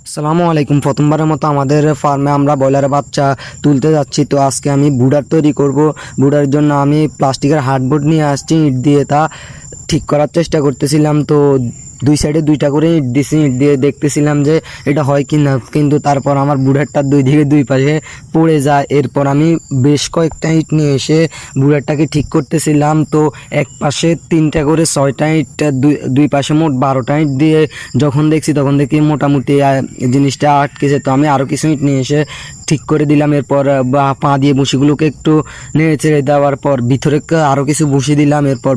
আসসালামু আলাইকুম। প্রথমবারের মতো আমাদের ফার্মে আমরা ব্রয়লারের বাচ্চা তুলতে যাচ্ছি। তো আজকে আমি বুডার তৈরি করব। বুডার জন্য আমি প্লাস্টিকের হার্ডবোর্ড নিয়ে আসছি, ইট দিয়ে তা ঠিক করার চেষ্টা করতেছিলাম। তো দুই সাইডে দুইটা করে ইট দিয়েছি, ইট দিয়ে দেখতেছিলাম যে এটা হয় কি না, কিন্তু তারপর আমার বুড়ারটা দুই দিকে দুই পাশে পড়ে যায়। এরপর আমি বেশ কয়েকটা ইট নিয়ে এসে বুড়ারটাকে ঠিক করতেছিলাম। তো এক পাশে 3টা করে 6টা ইট, দুই পাশে মোট 12টা ইট দিয়ে যখন দেখছি তখন দেখি মোটামুটি জিনিসটা আটকেছে। তো আমি আরও কিছু ইট নিয়ে এসে ঠিক করে দিলাম। এরপর পা দিয়ে মুশিগুলোকে একটু নেড়ে চেড়ে দেওয়ার পর ভিতরে আরও কিছু বসিয়ে দিলাম। এরপর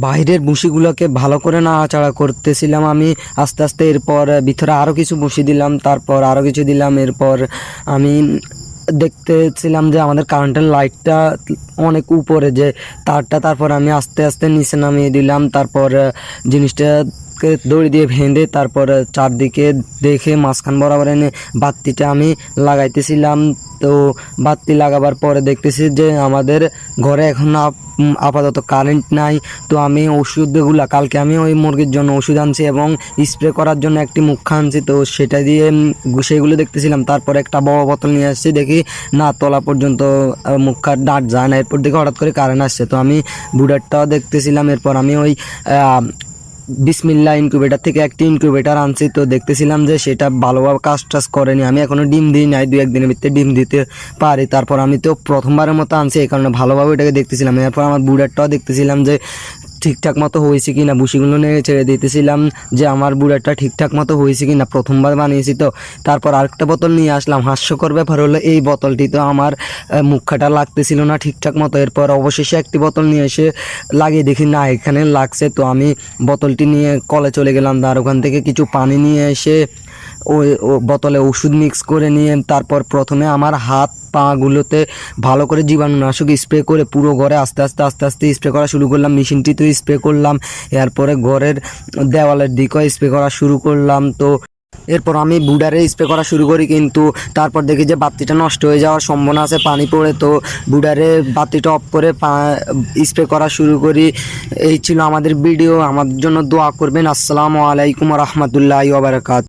বাইরের ভুসিগুলোকে ভালো করে নাড়াচাড়া করতেছিলাম আমি আস্তে আস্তে। এরপর ভিতরে আরও কিছু বসিয়ে দিলাম, তারপর আরও কিছু দিলাম। এরপর আমি দেখতেছিলাম যে আমাদের কারেন্টের লাইটটা অনেক উপরে, যে তারটা, তারপর আমি আস্তে আস্তে নিচে নামিয়ে দিলাম। তারপর জিনিসটা দড়ি দিয়ে বেঁধে তারপর চারদিকে দেখে মাঝখান বরাবর এনে বাতিটা আমি লাগাইতেছিলাম। তো বাতি লাগাবার পরে দেখতেছি যে আমাদের ঘরে এখন আপাতত কারেন্ট নাই। তো আমি ওষুধগুলা কালকে আমি ওই মুরগির জন্য ওষুধ আনছি এবং স্প্রে করার জন্য একটি মুখা আনছি। তো সেটা দিয়ে সেইগুলো দেখতেছিলাম। তারপর একটা বড় বোতল নিয়ে আসছি, দেখি না তলা পর্যন্ত মুখার ডাট যায় না। এরপর দেখি হঠাৎ করে কারেন্ট আসছে। তো আমি বুডারটাও দেখতেছিলাম। এরপর আমি ওই বিসমিল্লাহ ইনকিউবেটার থেকে একটি ইনকিউবেটার আনছি। তো দেখতেছিলাম যে সেটা ভালোভাবে কাজ করেনি। আমি এখনও ডিম দিই নাই, 2-1 দিনের ভিতরে ডিম দিতে পারি। তারপর আমি তো প্রথমবারের মতো আনছি, এই কারণে ভালোভাবে এটাকে দেখতেছিলাম। এরপর আমার বুড়ারটাও দেখতেছিলাম যে ঠিকঠাক মতো হয়েছে কি না, ভুসিগুলো নেড়ে ছেড়ে দিতেছিলাম যে আমার বুড়ারটা ঠিকঠাক মতো হয়েছে কি না, প্রথমবার বানিয়েছি তো। তারপর আরেকটা বোতল নিয়ে আসলাম। হাস্যকর ব্যাপার হলো এই বোতলটি তো আমার মুখাটা লাগতেছিল না ঠিকঠাক মতো। এরপর অবশেষে একটি বোতল নিয়ে এসে লাগিয়ে দেখি না এখানে লাগছে। তো আমি বোতলটি নিয়ে কলে চলে গেলাম, আর ওখান থেকে কিছু পানি নিয়ে এসে ওই বোতলে ওষুধ মিক্স করে নিয়ে তারপর প্রথমে আমার হাত পাগুলোতে ভালো করে জীবাণুনাশক স্প্রে করে পুরো ঘরে আস্তে আস্তে স্প্রে করা শুরু করলাম। মেশিনটিতেও স্প্রে করলাম। এরপরে ঘরের দেওয়ালের দিকেও স্প্রে করা শুরু করলাম। তো এরপর আমি বুডারে স্প্রে করা শুরু করি, কিন্তু তারপর দেখি যে বাতিটা নষ্ট হয়ে যাওয়ার সম্ভাবনা আছে পানি পড়ে। তো বুডারে বাতিটা অফ করে স্প্রে করা শুরু করি। এই ছিল আমাদের ভিডিও। আমার জন্য দোয়া করবেন। আসসালামু আলাইকুম ওয়া রাহমাতুল্লাহি ওয়া বারাকাতুহু।